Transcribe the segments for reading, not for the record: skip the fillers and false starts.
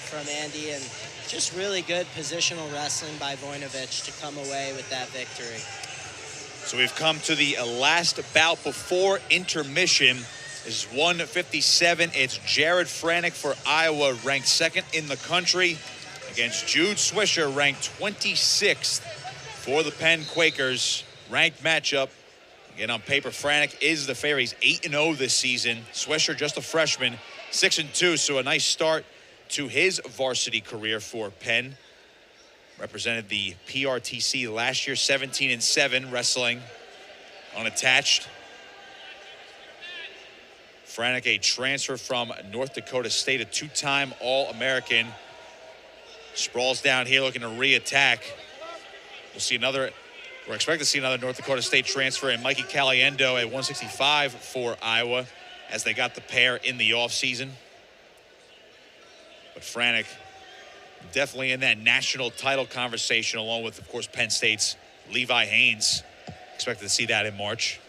from Andy, and just really good positional wrestling by Vojnovic to come away with that victory. So we've come to the last bout before intermission. This is 157. It's Jared Franek for Iowa, ranked second in the country, against Jude Swisher, ranked 26th for the Penn Quakers. Ranked matchup. Again, on paper, Franek is the favorite. He's 8-0 this season. Swisher, just a freshman, 6-2, so a nice start to his varsity career for Penn. Represented the PRTC last year, 17-7, wrestling unattached. Franek, a transfer from North Dakota State, a two-time All-American. Sprawls down here looking to re-attack. We'll see another, we're expecting to see another North Dakota State transfer, and Mikey Caliendo at 165 for Iowa, as they got the pair in the offseason. But Franek definitely in that national title conversation, along with, of course, Penn State's Levi Haynes. Expected to see that in March.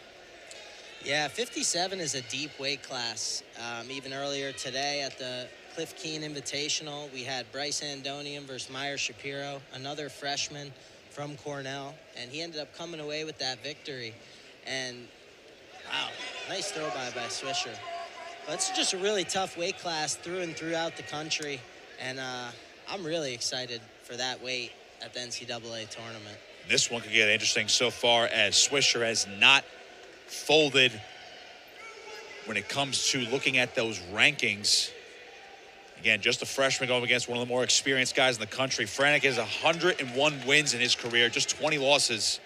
Yeah, 57 is a deep weight class. Even earlier today at the Cliff Keen Invitational, we had Bryce Andonian versus Meyer Shapiro, another freshman from Cornell, and he ended up coming away with that victory. And, wow, nice throw by Swisher. But it's just a really tough weight class through and throughout the country, and I'm really excited for that weight at the NCAA tournament. This one could get interesting so far, as Swisher has not folded when it comes to looking at those rankings. Again, just a freshman going against one of the more experienced guys in the country. Franek has 101 wins in his career, just 20 losses,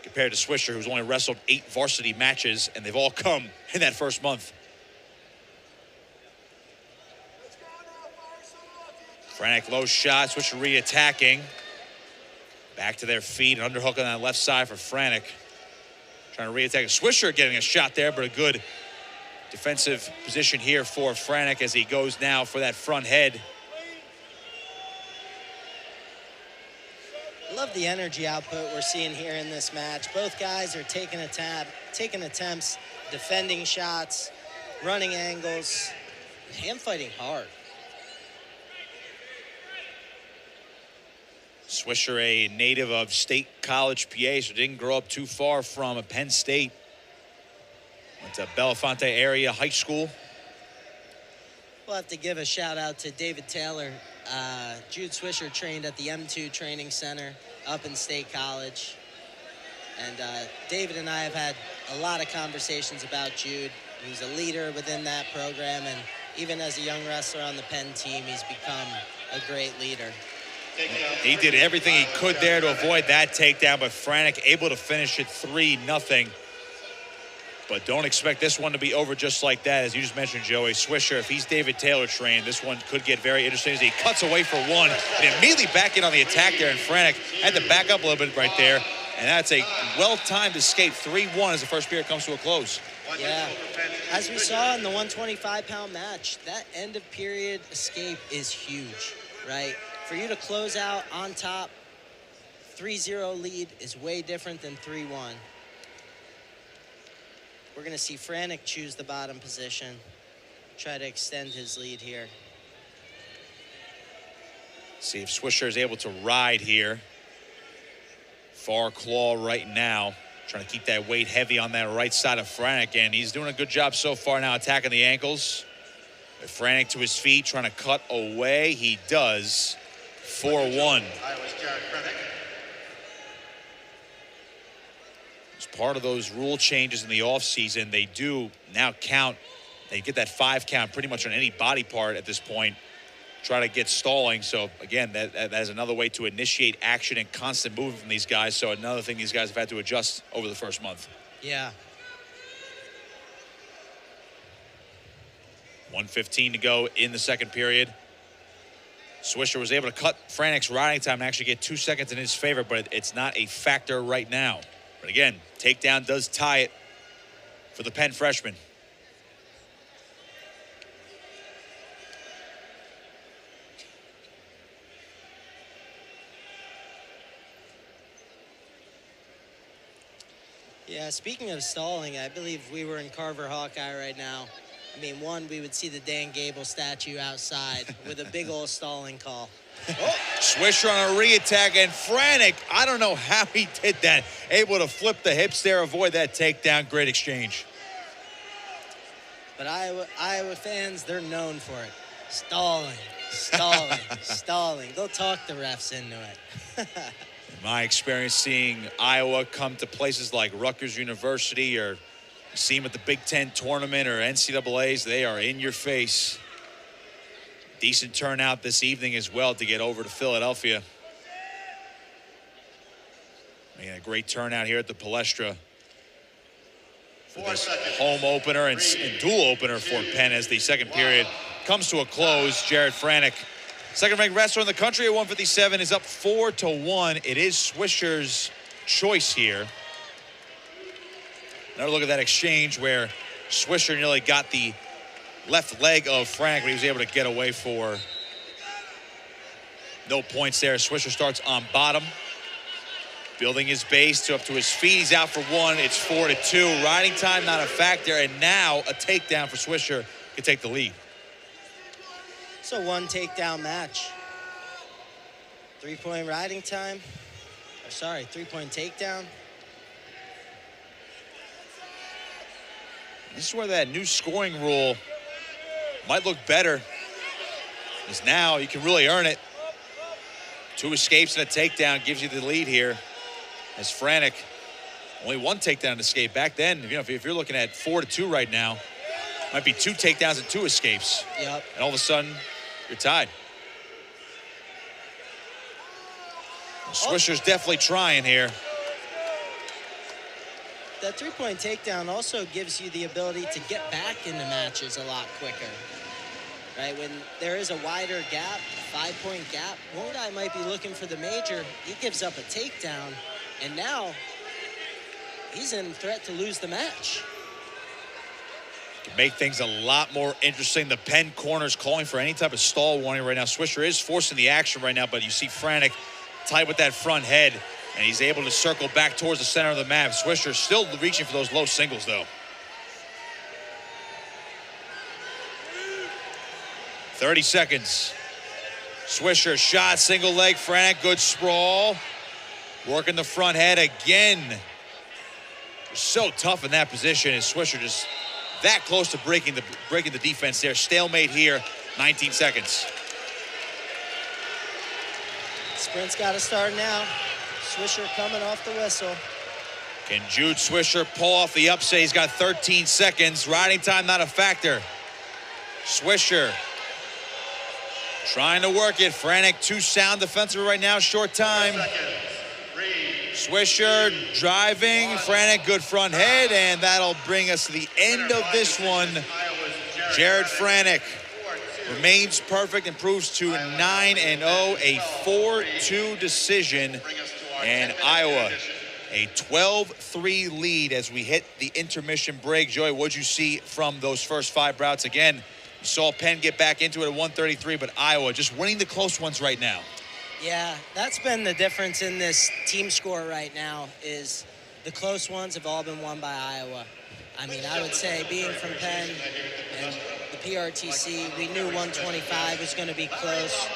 compared to Swisher, who's only wrestled 8 varsity matches, and they've all come in that first month. Franek, low shot, Swisher re-attacking. Back to their feet, an underhook on that left side for Franek. Trying to re-attack. Swisher getting a shot there, but a good defensive position here for Franek as he goes now for that front head. I love the energy output we're seeing here in this match. Both guys are taking attempts, defending shots, running angles, and fighting hard. Swisher, a native of State College, PA, so didn't grow up too far from Penn State. Went to Belafonte area high school. We'll have to give a shout out to David Taylor. Jude Swisher trained at the M2 Training Center up in State College. And David and I have had a lot of conversations about Jude. He's a leader within that program, and even as a young wrestler on the Penn team, he's become a great leader. He did everything he could there to avoid that takedown, but Franek able to finish it 3-0. But don't expect this one to be over just like that. As you just mentioned, Joey, Swisher, if he's David Taylor trained, this one could get very interesting as he cuts away for one and immediately back in on the attack there, and Franek had to back up a little bit right there. And that's a well-timed escape, 3-1 as the first period comes to a close. Yeah, as we saw in the 125-pound match, that end of period escape is huge, right? For you to close out on top, 3-0 lead is way different than 3-1. We're going to see Franek choose the bottom position, try to extend his lead here. See if Swisher is able to ride here. Far claw right now, trying to keep that weight heavy on that right side of Franek, and he's doing a good job so far now attacking the ankles. Franek to his feet, trying to cut away. He does. 4-1. As part of those rule changes in the offseason, they do now count. They get that 5 count pretty much on any body part at this point. Try to get stalling. So, again, that is another way to initiate action and constant movement from these guys. So, another thing these guys have had to adjust over the first month. Yeah. 1:15 to go in the second period. Swisher was able to cut Franek's riding time and actually get 2 seconds in his favor, but it's not a factor right now. But again, takedown does tie it for the Penn freshman. Yeah, speaking of stalling, I believe we were in Carver Hawkeye right now. I mean, one, we would see the Dan Gable statue outside with a big old stalling call. Oh. Swisher on a re-attack, and Franek, I don't know how he did that. Able to flip the hips there, avoid that takedown. Great exchange. But Iowa fans, they're known for it. Stalling, stalling, stalling. They'll talk the refs into it. In my experience seeing Iowa come to places like Rutgers University, or you see them at the Big Ten tournament or NCAAs, they are in your face. Decent turnout this evening as well to get over to Philadelphia. Making a great turnout here at the Palestra for this home opener and dual opener for Penn as the second period comes to a close. Jared Franek, second-ranked wrestler in the country at 157, is up 4-1. It is Swisher's choice here. Another look at that exchange where Swisher nearly got the left leg of Franek, but he was able to get away for no points there. Swisher starts on bottom, building his base up to his feet. He's out for one. It's 4-2. Riding time not a factor, and now a takedown for Swisher could take the lead. It's a one takedown match. 3-point riding time. Or sorry, 3-point takedown. This is where that new scoring rule might look better, because now you can really earn it. 2 escapes and a takedown gives you the lead here. As Franek, only 1 takedown and escape. Back then, if you're looking at 4-2 right now, might be 2 takedowns and 2 escapes. Yep. And all of a sudden, you're tied. Well, Swisher's definitely trying here. That 3-point takedown also gives you the ability to get back into matches a lot quicker. Right? When there is a wider gap, 5-point gap, one guy might be looking for the major. He gives up a takedown, and now he's in threat to lose the match. Can make things a lot more interesting. The Penn corner's calling for any type of stall warning right now. Swisher is forcing the action right now, but you see Franek tight with that front head, and he's able to circle back towards the center of the map. Swisher still reaching for those low singles, though. 30 seconds. Swisher shot, single leg. Franek, good sprawl. Working the front head again. So tough in that position. Is Swisher just that close to breaking the defense there? Stalemate here. 19 seconds. Sprint's got to start now. Swisher coming off the whistle. Can Jude Swisher pull off the upset? He's got 13 seconds. Riding time not a factor. Swisher trying to work it. Franek too sound defensively right now. Short time. Swisher driving. Franek good front head, and that'll bring us to the end of this one. Jared Franek remains perfect, improves to 9-0, a 4-2 decision, and Iowa a 12-3 lead as we hit the intermission break. Joey, what'd you see from those first 5 bouts? Again, you saw Penn get back into it at 133, but Iowa just winning the close ones right now. Yeah, that's been the difference in this team score right now, is the close ones have all been won by Iowa. I mean, I would say being from Penn and the PRTC, we knew 125 was going to be close.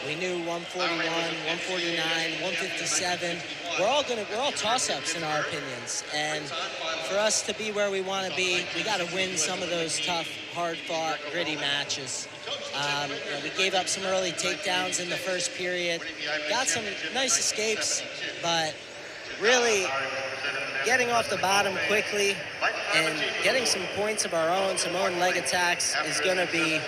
We knew 141, 149, 157. We're all toss-ups in our opinions. And for us to be where we want to be, we got to win some of those tough, hard-fought, gritty matches. We gave up some early takedowns in the first period. Got some nice escapes, but really getting off the bottom quickly and getting some points of our own, some own leg attacks, is going to be